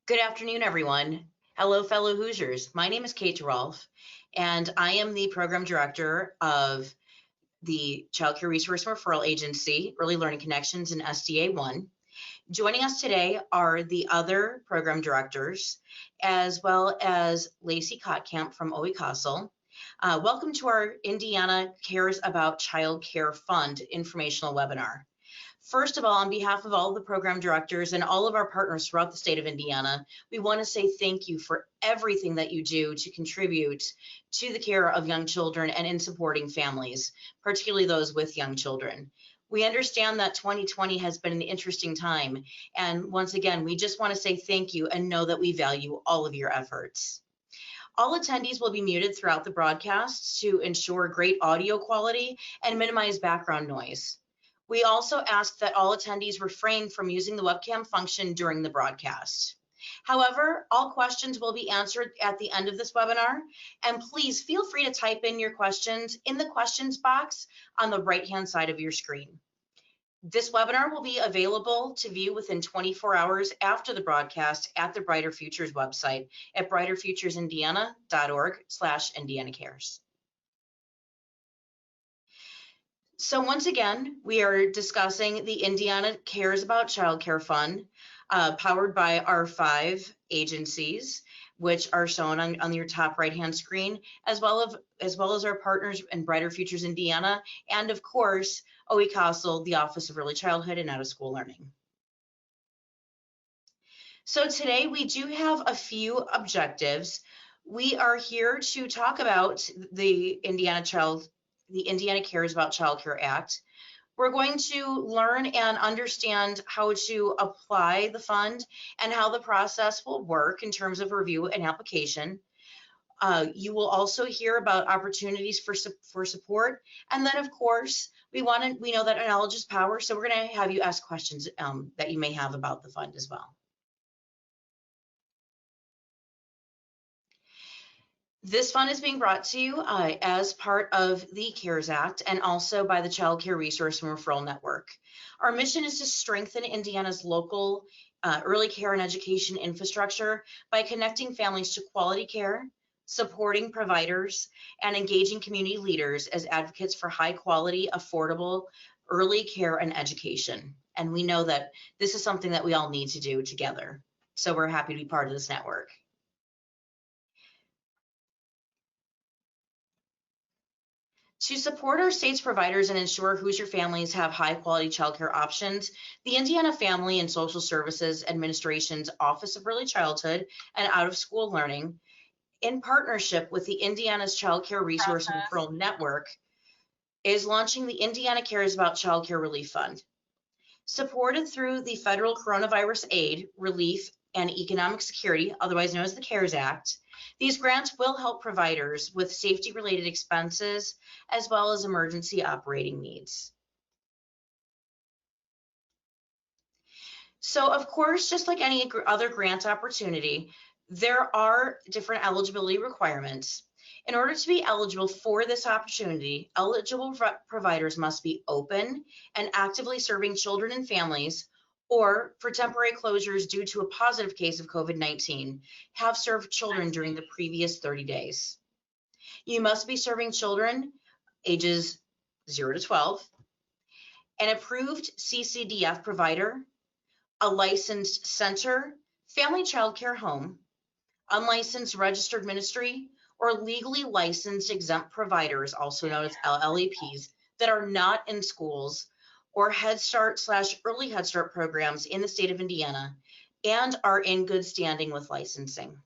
Good afternoon, everyone. Hello, fellow Hoosiers. My name is Kate Rolfe, and I am the Program Director of the Child Care Resource Referral Agency, Early Learning Connections in SDA 1. Joining us today are the other program directors, as well as Lacey Kottkamp from OE Castle. Welcome to our Indiana Cares About Child Care Fund informational webinar. First of all, on behalf of all the program directors and all of our partners throughout the state of Indiana, we want to say thank you for everything that you do to contribute to the care of young children and in supporting families, particularly those with young children. We understand that 2020 has been an interesting time, and once again, we just want to say thank you and know that we value all of your efforts. All attendees will be muted throughout the broadcast to ensure great audio quality and minimize background noise. We also ask that all attendees refrain from using the webcam function during the broadcast. However, all questions will be answered at the end of this webinar, and please feel free to type in your questions in the questions box on the right-hand side of your screen. This webinar will be available to view within 24 hours after the broadcast at the Brighter Futures website at brighterfuturesindiana.org/IndianaCares. So once again, we are discussing the Indiana Cares About Child Care Fund, powered by our 5 agencies, which are shown on your top right-hand screen, as well as our partners in Brighter Futures Indiana, and of course, OE Castle, the Office of Early Childhood and Out-of-School Learning. So today we do have a few objectives. We are here to talk about the Indiana Cares About Child Care Act. We're going to learn and understand how to apply the fund and how the process will work in terms of review and application. You will also hear about opportunities for support. And then, of course, we know that knowledge is power, so we're going to have you ask questions that you may have about the fund as well. This fund is being brought to you as part of the CARES Act and also by the Child Care Resource and Referral Network. Our mission is to strengthen Indiana's local early care and education infrastructure by connecting families to quality care, supporting providers, and engaging community leaders as advocates for high quality, affordable early care and education. And we know that this is something that we all need to do together. So we're happy to be part of this network. To support our state's providers and ensure Hoosier families have high-quality childcare options, the Indiana Family and Social Services Administration's Office of Early Childhood and Out-of-School Learning, in partnership with the Indiana's Child Care Resource and Referral Network, is launching the Indiana Cares About Child Care Relief Fund. Supported through the Federal Coronavirus Aid, Relief, and Economic Security, otherwise known as the CARES Act, these grants will help providers with safety-related expenses as well as emergency operating needs. So, of course, just like any other grant opportunity, there are different eligibility requirements. In order to be eligible for this opportunity, eligible providers must be open and actively serving children and families, or for temporary closures due to a positive case of COVID-19, have served children during the previous 30 days. You must be serving children ages 0 to 12, an approved CCDF provider, a licensed center, family child care home, unlicensed registered ministry, or legally licensed exempt providers, also known as LEPs, that are not in schools or Head Start/Early Head Start programs in the state of Indiana and are in good standing with licensing.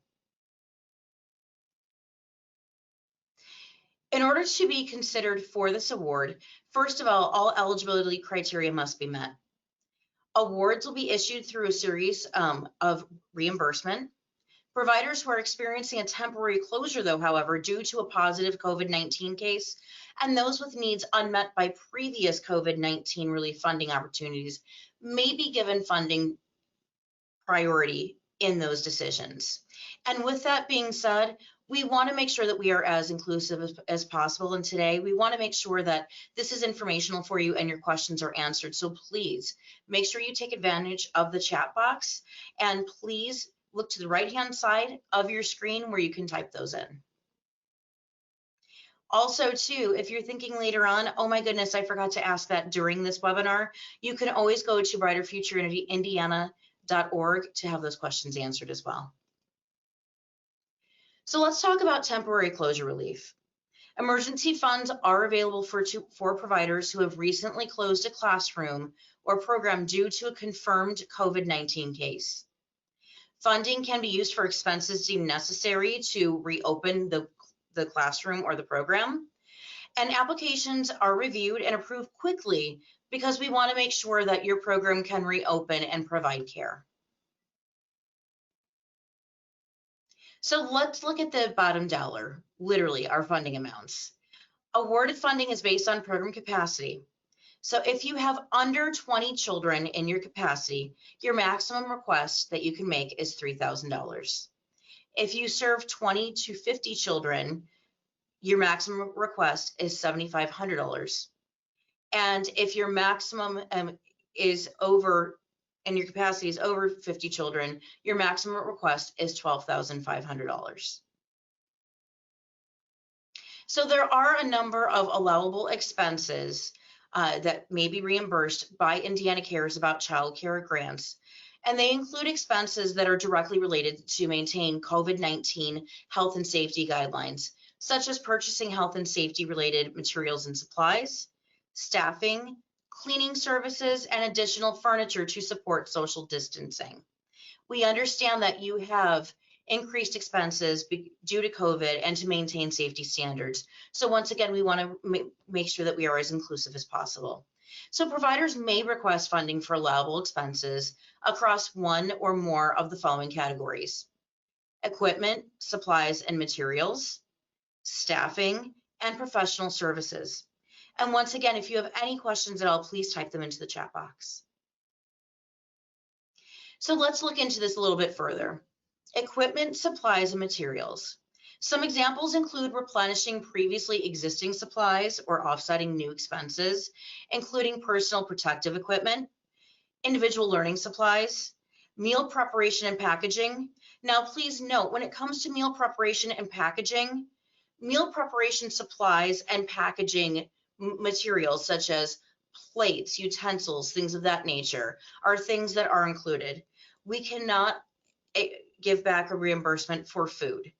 In order to be considered for this award, first of all eligibility criteria must be met. Awards will be issued through a series of reimbursement. Providers who are experiencing a temporary closure, though, however, due to a positive COVID-19 case, and those with needs unmet by previous COVID-19 relief funding opportunities may be given funding priority in those decisions. And with that being said, we want to make sure that we are as inclusive as possible. And today we want to make sure that this is informational for you and your questions are answered. So please make sure you take advantage of the chat box and please look to the right-hand side of your screen where you can type those in. Also, too, if you're thinking later on, oh my goodness, I forgot to ask that during this webinar, you can always go to brighterfutureindiana.org to have those questions answered as well. So let's talk about temporary closure relief. Emergency funds are available for providers who have recently closed a classroom or program due to a confirmed COVID-19 case. Funding can be used for expenses deemed necessary to reopen the classroom or the program. And applications are reviewed and approved quickly because we want to make sure that your program can reopen and provide care. So let's look at the bottom dollar, literally our funding amounts. Awarded funding is based on program capacity. So if you have under 20 children in your capacity, your maximum request that you can make is $3,000. If you serve 20 to 50 children, your maximum request is $7,500. And if your maximum is over, and your capacity is over 50 children, your maximum request is $12,500. So there are a number of allowable expenses that may be reimbursed by Indiana Cares about child care grants. And they include expenses that are directly related to maintain COVID-19 health and safety guidelines, such as purchasing health and safety related materials and supplies, staffing, cleaning services, and additional furniture to support social distancing. We understand that you have increased expenses due to COVID and to maintain safety standards. So once again, we want to make sure that we are as inclusive as possible. So providers may request funding for allowable expenses across one or more of the following categories: equipment, supplies, and materials, staffing, and professional services. And once again, if you have any questions at all, please type them into the chat box. So let's look into this a little bit further. Equipment, supplies, and materials. Some examples include replenishing previously existing supplies or offsetting new expenses, including personal protective equipment, individual learning supplies, meal preparation and packaging. Now, please note, when it comes to meal preparation and packaging, meal preparation supplies and packaging materials such as plates, utensils, things of that nature are things that are included. We cannot give back a reimbursement for food.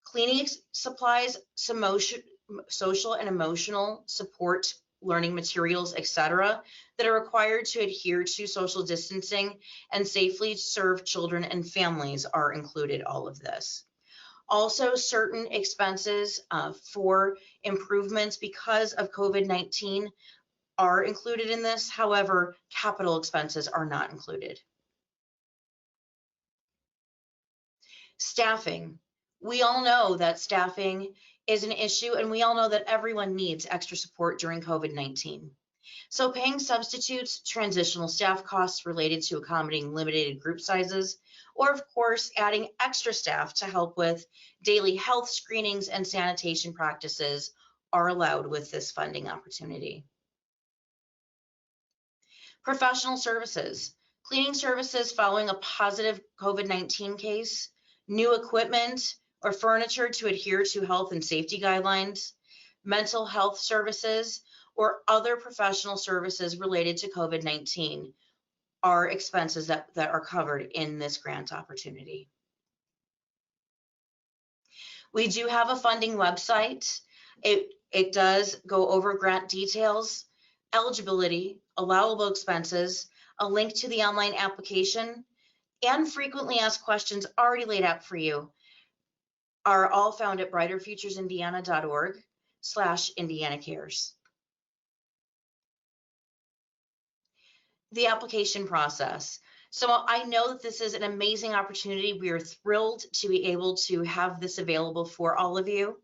Cleaning supplies, social and emotional support, learning materials, etc., that are required to adhere to social distancing and safely serve children and families are included, all of this. Also, certain expenses for improvements because of COVID-19 are included in this. However, capital expenses are not included. Staffing. We all know that staffing is an issue, and we all know that everyone needs extra support during COVID-19. So paying substitutes, transitional staff costs related to accommodating limited group sizes, or of course, adding extra staff to help with daily health screenings and sanitation practices are allowed with this funding opportunity. Professional services. Cleaning services following a positive COVID-19 case, new equipment or furniture to adhere to health and safety guidelines, mental health services, or other professional services related to COVID-19 are expenses that are covered in this grant opportunity. We do have a funding website. It does go over grant details, eligibility, allowable expenses, a link to the online application, and frequently asked questions already laid out for you are all found at brighterfutursindiana.org/IndianaCares. The application process. So I know that this is an amazing opportunity. We are thrilled to be able to have this available for all of you.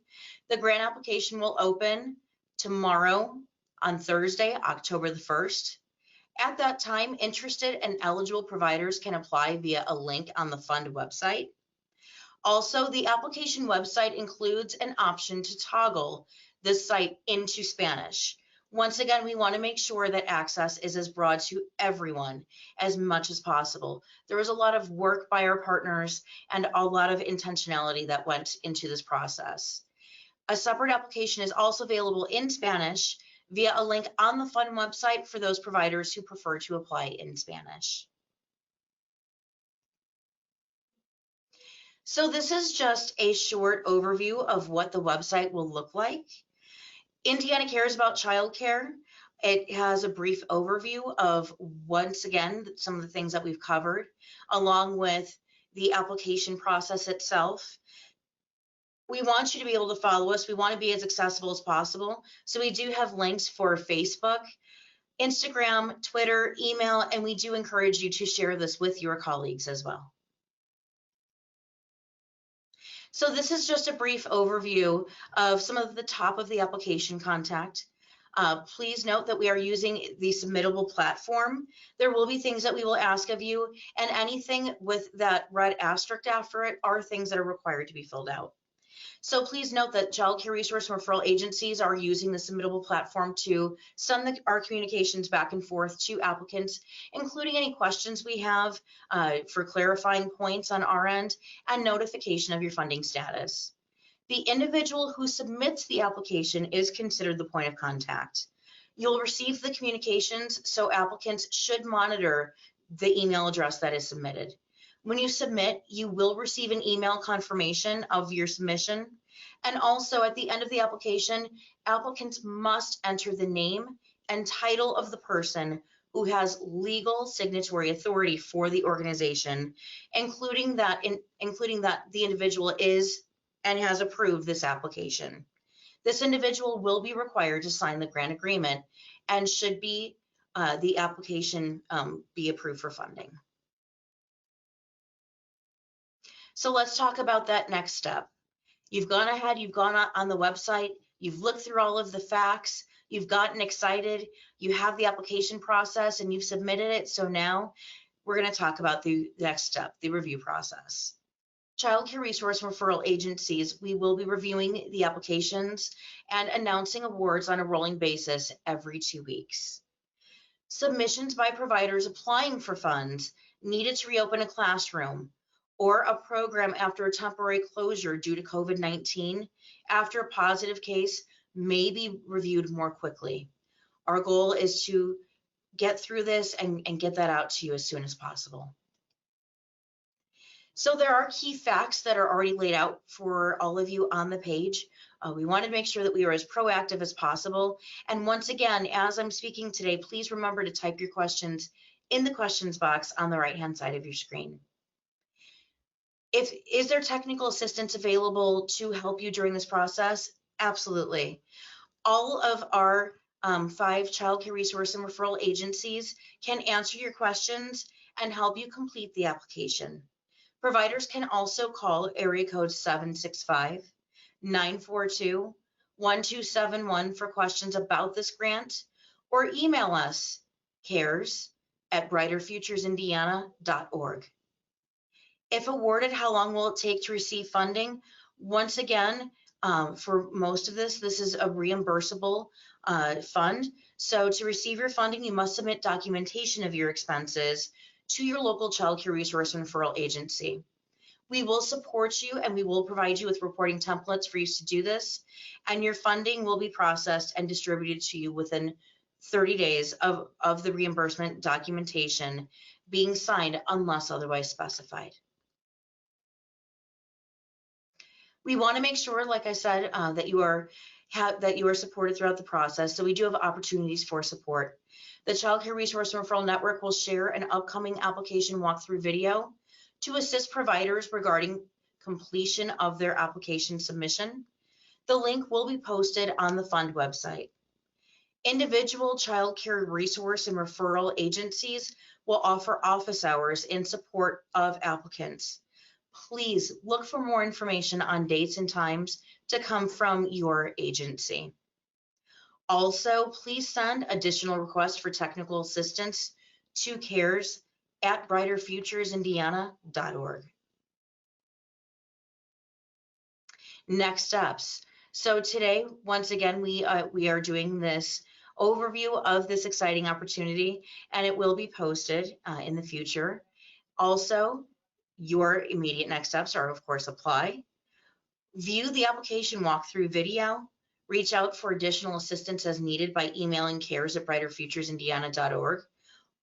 The grant application will open tomorrow on Thursday, October the 1st. At that time, interested and eligible providers can apply via a link on the fund website. Also, the application website includes an option to toggle the site into Spanish. Once again, we want to make sure that access is as broad to everyone as much as possible. There was a lot of work by our partners and a lot of intentionality that went into this process. A separate application is also available in Spanish via a link on the fund website for those providers who prefer to apply in Spanish. So this is just a short overview of what the website will look like. Indiana cares about childcare. It has a brief overview of, once again, some of the things that we've covered, along with the application process itself. We want you to be able to follow us. We want to be as accessible as possible. So we do have links for Facebook, Instagram, Twitter, email, and we do encourage you to share this with your colleagues as well. So this is just a brief overview of some of the top of the application content. Please note that we are using the submittable platform. There will be things that we will ask of you, and anything with that red asterisk after it are things that are required to be filled out. So please note that child care resource and referral agencies are using the submittable platform to send our communications back and forth to applicants, including any questions we have for clarifying points on our end and notification of your funding status. The individual who submits the application is considered the point of contact. You'll receive the communications, so applicants should monitor the email address that is submitted. When you submit, you will receive an email confirmation of your submission. And also at the end of the application, applicants must enter the name and title of the person who has legal signatory authority for the organization, including that the individual is and has approved this application. This individual will be required to sign the grant agreement and should be the application be approved for funding. So let's talk about that next step. You've gone ahead, you've gone on the website, you've looked through all of the facts, you've gotten excited, you have the application process and you've submitted it. So now we're going to talk about the next step, the review process. Child care resource referral agencies, we will be reviewing the applications and announcing awards on a rolling basis every 2 weeks. Submissions by providers applying for funds needed to reopen a classroom or a program after a temporary closure due to COVID-19 after a positive case may be reviewed more quickly. Our goal is to get through this and get that out to you as soon as possible. So there are key facts that are already laid out for all of you on the page. We wanted to make sure that we were as proactive as possible. And once again, as I'm speaking today, please remember to type your questions in the questions box on the right-hand side of your screen. Is there technical assistance available to help you during this process? Absolutely. All of our 5 child care resource and referral agencies can answer your questions and help you complete the application. Providers can also call area code 765-942-1271 for questions about this grant, or email us cares@brighterfuturesindiana.org. If awarded, how long will it take to receive funding? Once again, for most of this is a reimbursable fund. So to receive your funding, you must submit documentation of your expenses to your local child care resource and referral agency. We will support you and we will provide you with reporting templates for you to do this, and your funding will be processed and distributed to you within 30 days of the reimbursement documentation being signed unless otherwise specified. We want to make sure, like I said, that you are supported throughout the process. So we do have opportunities for support. The Child Care Resource and Referral Network will share an upcoming application walkthrough video to assist providers regarding completion of their application submission. The link will be posted on the fund website. Individual child care resource and referral agencies will offer office hours in support of applicants. Please look for more information on dates and times to come from your agency. Also, please send additional requests for technical assistance to cares@brighterfuturesindiana.org. Next steps. So today, once again, we are doing this overview of this exciting opportunity, and it will be posted in the future. Also, your immediate next steps are, of course, apply, view the application walkthrough video, reach out for additional assistance as needed by emailing cares@brighterfuturesindiana.org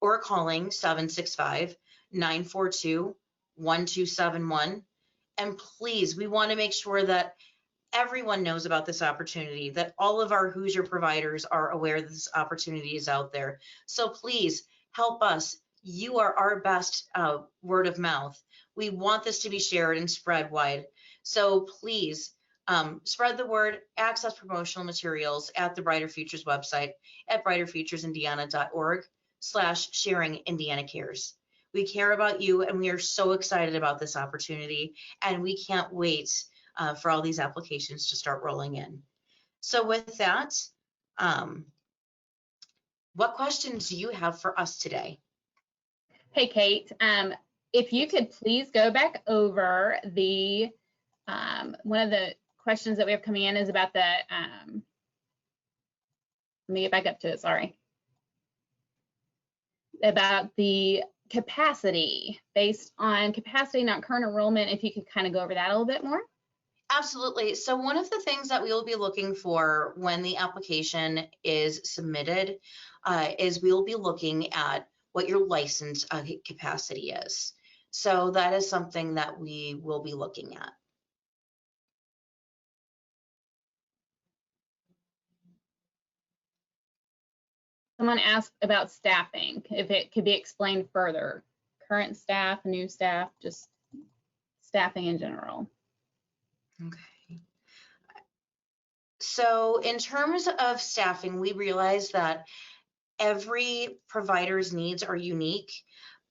or calling 765-942-1271. And please, we want to make sure that everyone knows about this opportunity, that all of our Hoosier providers are aware that this opportunity is out there. So please help us. You are our best word of mouth. We want this to be shared and spread wide. So please spread the word, access promotional materials at the Brighter Futures website at brighterfuturesindiana.org/sharing Indiana Cares. We care about you, and we are so excited about this opportunity, and we can't wait for all these applications to start rolling in. So with that, what questions do you have for us today? Hey, Kate, if you could please go back over the, one of the questions that we have coming in is about the, let me get back up to it, sorry. About the capacity, based on capacity, not current enrollment, if you could kind of go over that a little bit more. Absolutely. So one of the things that we will be looking for when the application is submitted is we will be looking at what your license capacity is. So that is something that we will be looking at. Someone asked about staffing, if it could be explained further. Current staff, new staff, just staffing in general. Okay. So in terms of staffing, we realize that every provider's needs are unique,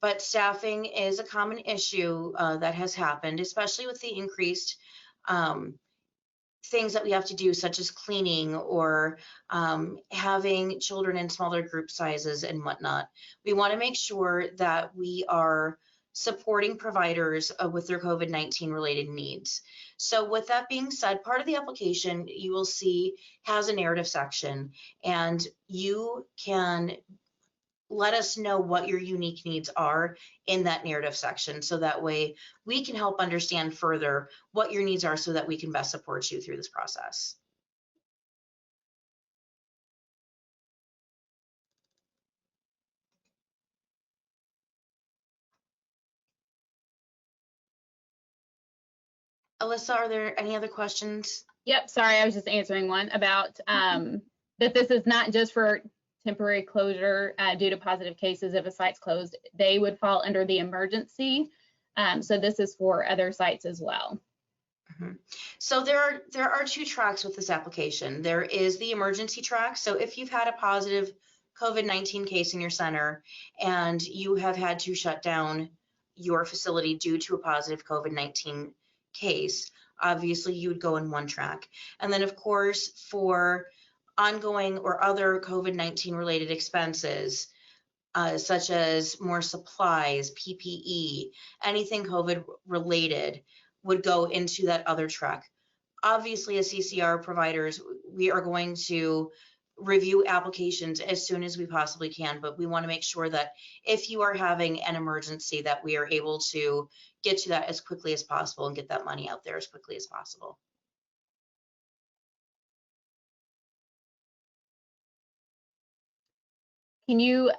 but staffing is a common issue that has happened, especially with the increased things that we have to do, such as cleaning or having children in smaller group sizes and whatnot. We want to make sure that we are supporting providers with their COVID-19 related needs. So with that being said, part of the application you will see has a narrative section, and you can let us know what your unique needs are in that narrative section, so that way we can help understand further what your needs are so that we can best support you through this process. Alyssa, are there any other questions? Yep, sorry, I was just answering one about that this is not just for temporary closure due to positive cases. If a site's closed, they would fall under the emergency. So this is for other sites as well. Mm-hmm. So there are two tracks with this application. There is the emergency track. So if you've had a positive COVID-19 case in your center and you have had to shut down your facility due to a positive COVID-19 case, obviously you would go in one track. And then of course, for ongoing or other COVID-19 related expenses, such as more supplies, PPE, anything COVID related would go into that other track. Obviously, as CCR providers, we are going to review applications as soon as we possibly can, but we want to make sure that if you are having an emergency, that we are able to get to that as quickly as possible and get that money out there as quickly as possible. Can you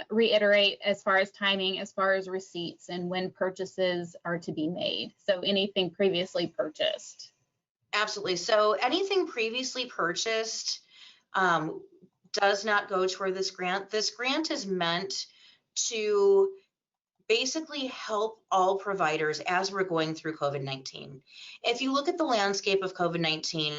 reiterate as far as timing, as far as receipts and when purchases are to be made? So anything previously purchased? Absolutely. So anything previously purchased does not go toward this grant. This grant is meant to basically help all providers as we're going through COVID-19. If you look at the landscape of COVID-19,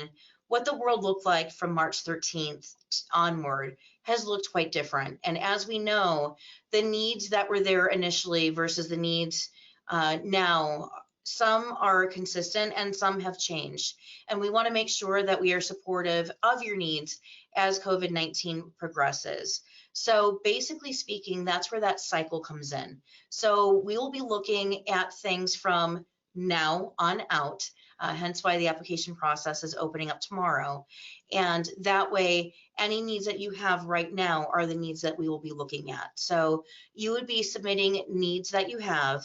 what the world looked like from March 13th onward has looked quite different. And as we know, the needs that were there initially versus the needs now, some are consistent and some have changed. And we want to make sure that we are supportive of your needs as COVID-19 progresses. So basically speaking, that's where that cycle comes in. So we will be looking at things from now on out, hence why the application process is opening up tomorrow. And that way, any needs that you have right now are the needs that we will be looking at. So you would be submitting needs that you have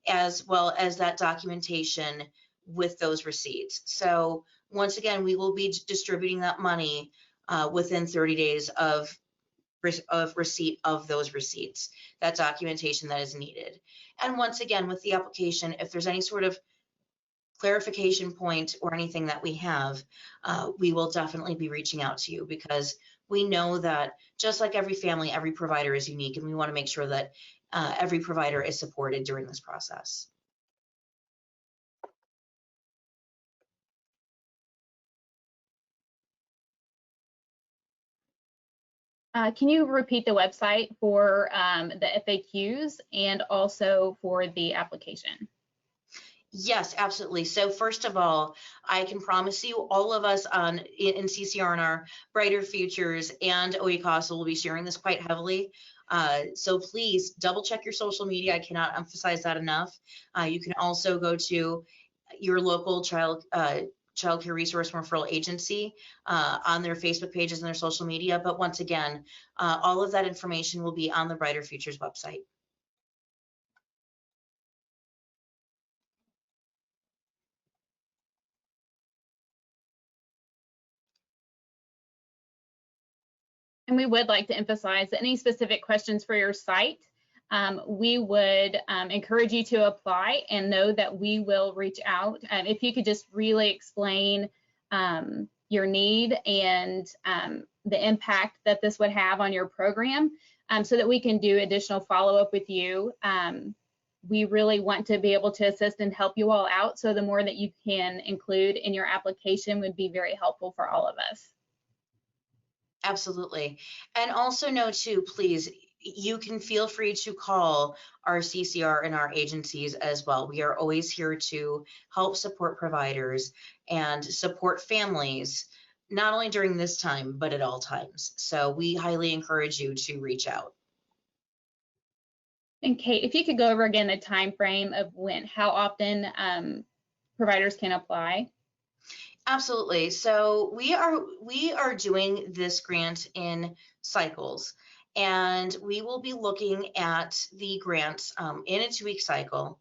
as well as that documentation with those receipts. So once again, we will be distributing that money within 30 days of receipt of those receipts, that documentation that is needed. And once again, with the application, if there's any sort of clarification point or anything that we have, we will definitely be reaching out to you, because we know that just like every family, every provider is unique, and we want to make sure that every provider is supported during this process. Can you repeat the website for the FAQs and also for the application? Yes, absolutely. So first of all, I can promise you all of us in CCR and our Brighter Futures and OECASA will be sharing this quite heavily. So please double check your social media. I cannot emphasize that enough. You can also go to your local child care resource referral agency on their Facebook pages and their social media. But once again, all of that information will be on the Brighter Futures website. And we would like to emphasize that any specific questions for your site, we would encourage you to apply and know that we will reach out. If you could just really explain your need and the impact that this would have on your program, so that we can do additional follow-up with you. We really want to be able to assist and help you all out. So the more that you can include in your application would be very helpful for all of us. Absolutely. And also know too, please, you can feel free to call our CCR and our agencies as well. We are always here to help support providers and support families, not only during this time, but at all times. So we highly encourage you to reach out. And Kate, if you could go over again the time frame of how often providers can apply. Absolutely. So we are doing this grant in cycles, and we will be looking at the grants in a 2-week cycle.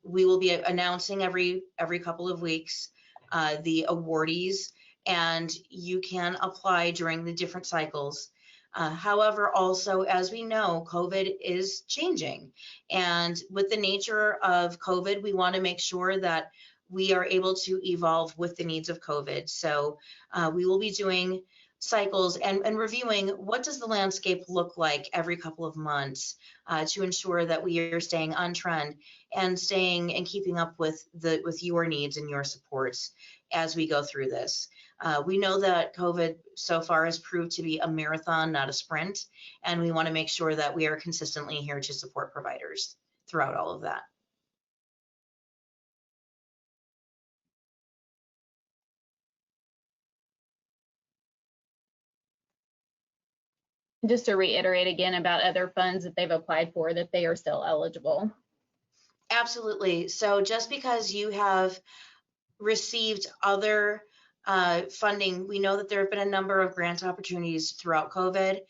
We will be announcing every couple of weeks the awardees, and you can apply during the different cycles. However, also, as we know, COVID is changing, and with the nature of COVID, we want to make sure that we are able to evolve with the needs of COVID. So we will be doing cycles and reviewing what does the landscape look like every couple of months to ensure that we are staying on trend and staying and keeping up with your needs and your supports as we go through this. We know that COVID so far has proved to be a marathon, not a sprint, and we want to make sure that we are consistently here to support providers throughout all of that. Just to reiterate again about other funds that they've applied for, that they are still eligible. Absolutely. So just because you have received other funding, we know that there have been a number of grant opportunities throughout COVID.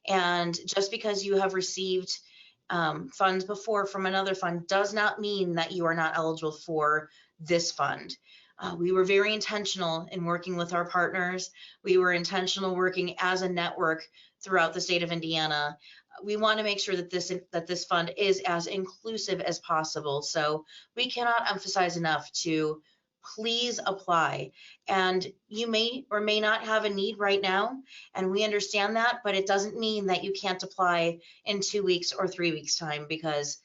And just because you have received funds before from another fund does not mean that you are not eligible for this fund. We were very intentional in working with our partners. We were intentional working as a network throughout the state of Indiana. We want to make sure that this fund is as inclusive as possible. So we cannot emphasize enough to please apply. And you may or may not have a need right now, and we understand that, but it doesn't mean that you can't apply in 2 weeks or 3 weeks time, because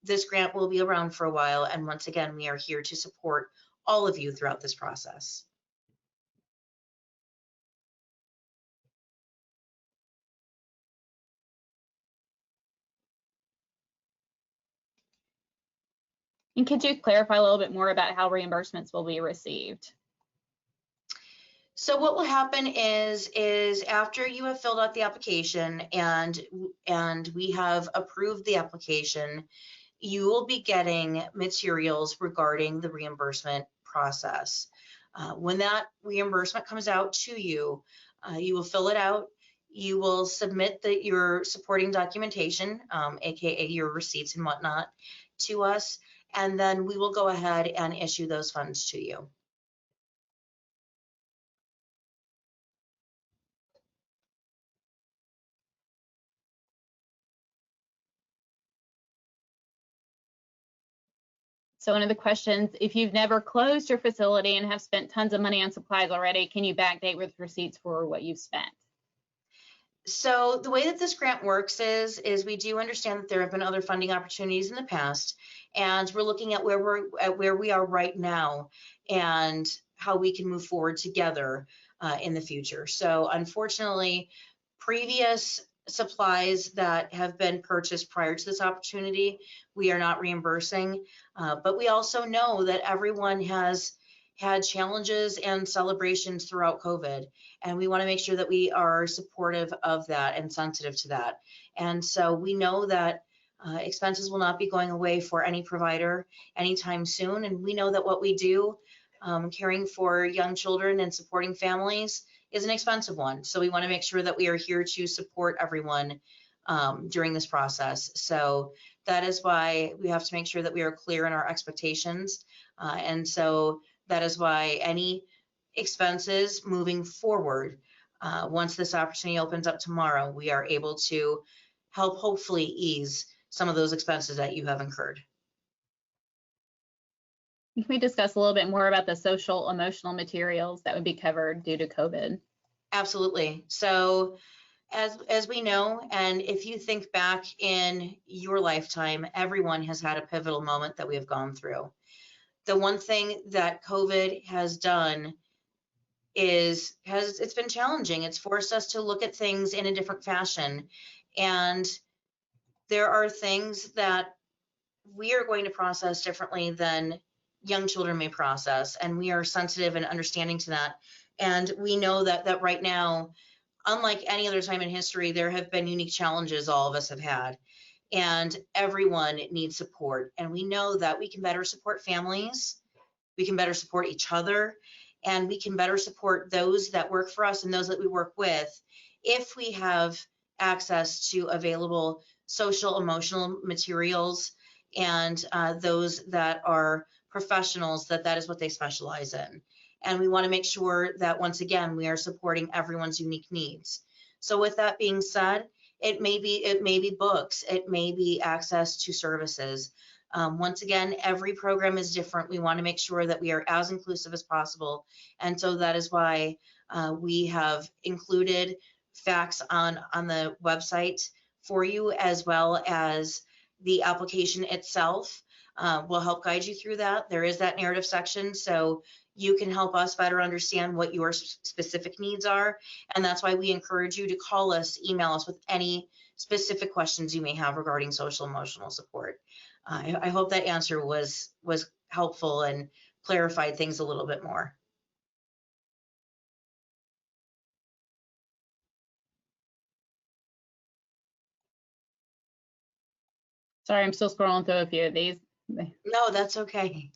this grant will be around for a while. And once again, we are here to support all of you throughout this process. And could you clarify a little bit more about how reimbursements will be received? So what will happen is after you have filled out the application and we have approved the application, you will be getting materials regarding the reimbursement process. When that reimbursement comes out to you, You will fill it out. You will submit your supporting documentation, aka your receipts and whatnot, to us, and then we will go ahead and issue those funds to you. So one of the questions, if you've never closed your facility and have spent tons of money on supplies already, can you backdate with receipts for what you've spent? So the way that this grant works is we do understand that there have been other funding opportunities in the past, and we're looking at where we are right now and how we can move forward together in the future. So unfortunately, previous supplies that have been purchased prior to this opportunity, we are not reimbursing, but we also know that everyone has had challenges and celebrations throughout COVID. And we want to make sure that we are supportive of that and sensitive to that. And so we know that expenses will not be going away for any provider anytime soon. And we know that what we do, caring for young children and supporting families, is an expensive one. So we want to make sure that we are here to support everyone during this process. So that is why we have to make sure that we are clear in our expectations. And so that is why any expenses moving forward, once this opportunity opens up tomorrow, we are able to help hopefully ease some of those expenses that you have incurred. Can we discuss a little bit more about the social emotional materials that would be covered due to COVID? Absolutely. So as we know, and if you think back in your lifetime, everyone has had a pivotal moment that we have gone through. The one thing that COVID has done is it's been challenging. It's forced us to look at things in a different fashion. And there are things that we are going to process differently than young children may process. And we are sensitive and understanding to that. And we know that right now, unlike any other time in history, there have been unique challenges all of us have had. And everyone needs support. And we know that we can better support families, we can better support each other, and we can better support those that work for us and those that we work with if we have access to available social emotional materials and those that are professionals, that is what they specialize in. And we want to make sure that, once again, we are supporting everyone's unique needs. So with that being said, it may be books, it may be access to services. Once again, every program is different. We want to make sure that we are as inclusive as possible. And so that is why we have included facts on the website for you, as well as the application itself. Will help guide you through that. There is that narrative section, so you can help us better understand what your specific needs are. And that's why we encourage you to call us, email us with any specific questions you may have regarding social emotional support. I hope that answer was helpful and clarified things a little bit more. Sorry, I'm still scrolling through a few of these. No, that's okay.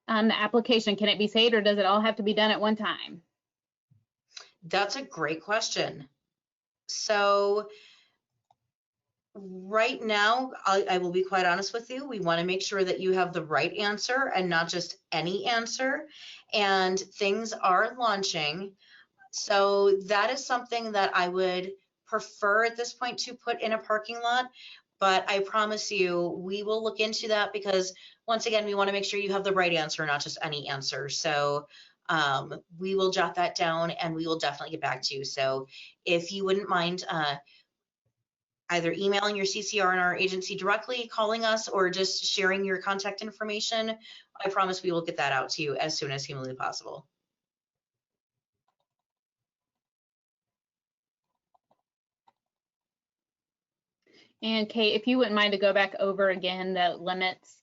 On the application, can it be saved or does it all have to be done at one time? That's a great question. So right now, I will be quite honest with you, we want to make sure that you have the right answer and not just any answer. And things are launching. So that is something that I would prefer at this point to put in a parking lot. But I promise you, we will look into that, because once again, we want to make sure you have the right answer, not just any answer. So we will jot that down and we will definitely get back to you. So if you wouldn't mind either emailing your CCR in our agency directly, calling us, or just sharing your contact information, I promise we will get that out to you as soon as humanly possible. And Kate, if you wouldn't mind to go back over again the limits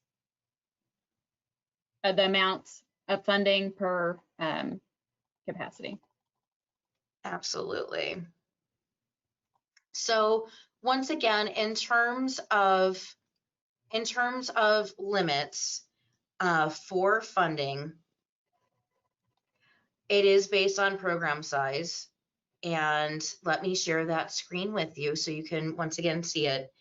of the amounts of funding per capacity. Absolutely. So once again, in terms of limits for funding, it is based on program size. And let me share that screen with you so you can once again see it.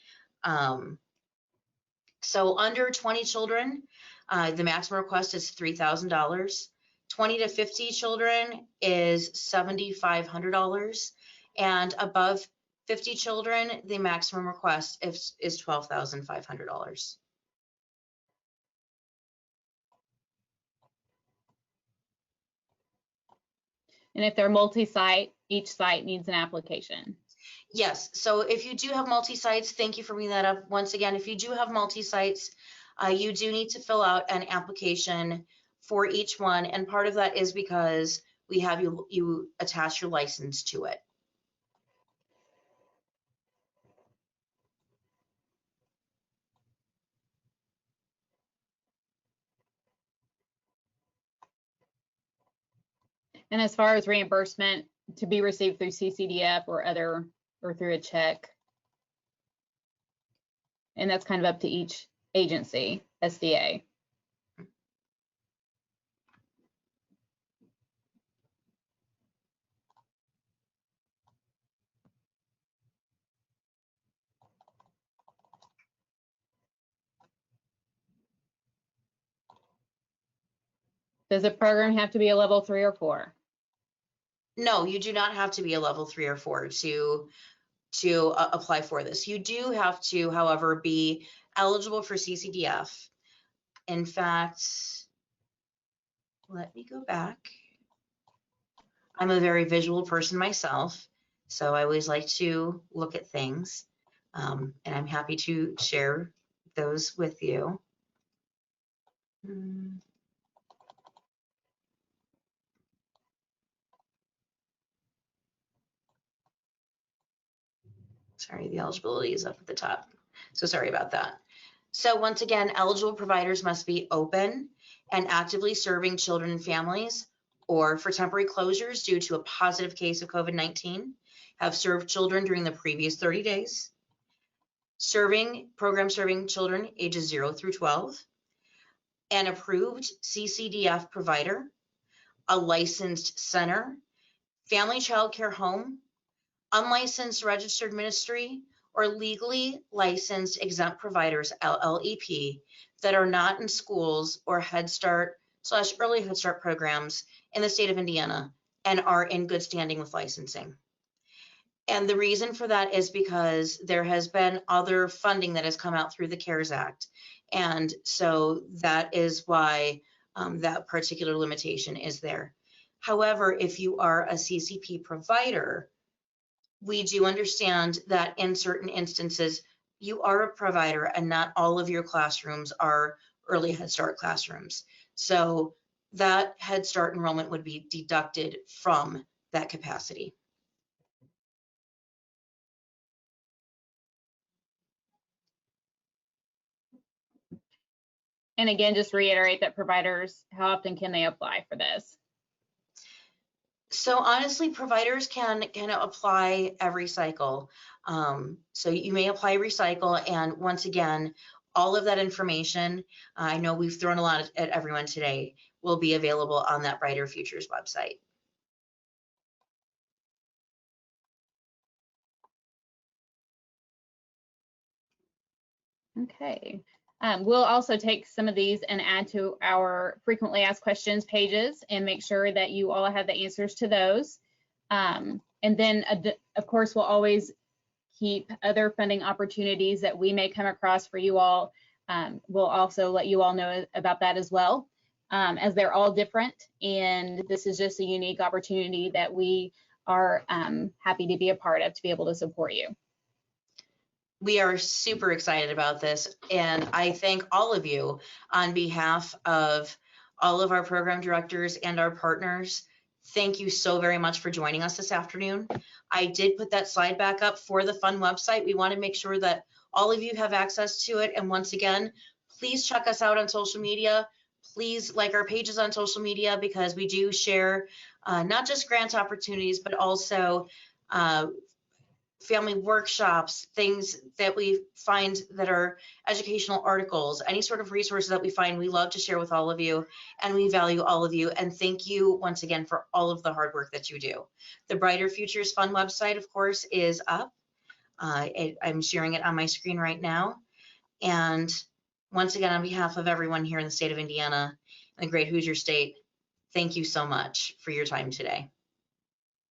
So under 20 children, the maximum request is $3,000. 20 to 50 children is $7,500. And above 50 children, the maximum request is $12,500. And if they're multi-site, each site needs an application. Yes, so if you do have multi-sites, thank you for bringing that up. Once again, if you do have multi-sites, you do need to fill out an application for each one. And part of that is because we have you attach your license to it. And as far as reimbursement to be received through CCDF or through a check, and that's kind of up to each agency, SDA. Does a program have to be a level 3 or 4? No, you do not have to be a level 3 or 4 to apply for this. You do have to, however, be eligible for CCDF. In fact, let me go back. I'm a very visual person myself, so I always like to look at things, and I'm happy to share those with you. Sorry, the eligibility is up at the top. So sorry about that. So once again, eligible providers must be open and actively serving children and families, or for temporary closures due to a positive case of COVID-19, have served children during the previous 30 days, program serving children ages 0 through 12, an approved CCDF provider, a licensed center, family child care home, unlicensed registered ministry, or legally licensed exempt providers, LLEP, that are not in schools or Head Start/early Head Start programs in the state of Indiana and are in good standing with licensing. And the reason for that is because there has been other funding that has come out through the CARES Act. And so that is why that particular limitation is there. However, if you are a CCP provider, we do understand that in certain instances, you are a provider and not all of your classrooms are early Head Start classrooms. So that Head Start enrollment would be deducted from that capacity. And again, just reiterate that providers, how often can they apply for this? So honestly, providers can apply every cycle. So you may apply every cycle, and once again, all of that information, I know we've thrown a lot at everyone today, will be available on that Brighter Futures website. Okay. We'll also take some of these and add to our frequently asked questions pages and make sure that you all have the answers to those. And then, of course, we'll always keep other funding opportunities that we may come across for you all. We'll also let you all know about that as well, as they're all different. And this is just a unique opportunity that we are happy to be a part of, to be able to support you. We are super excited about this, and I thank all of you on behalf of all of our program directors and our partners. Thank you so very much for joining us this afternoon. I did put that slide back up for the fund website. We want to make sure that all of you have access to it. And once again, please check us out on social media. Please like our pages on social media, because we do share not just grant opportunities, but also family workshops, things that we find that are educational articles, any sort of resources that we find, we love to share with all of you, and we value all of you. And thank you once again for all of the hard work that you do. The Brighter Futures Fund website, of course, is up. I'm sharing it on my screen right now. And once again, on behalf of everyone here in the state of Indiana and the great Hoosier State, thank you so much for your time today.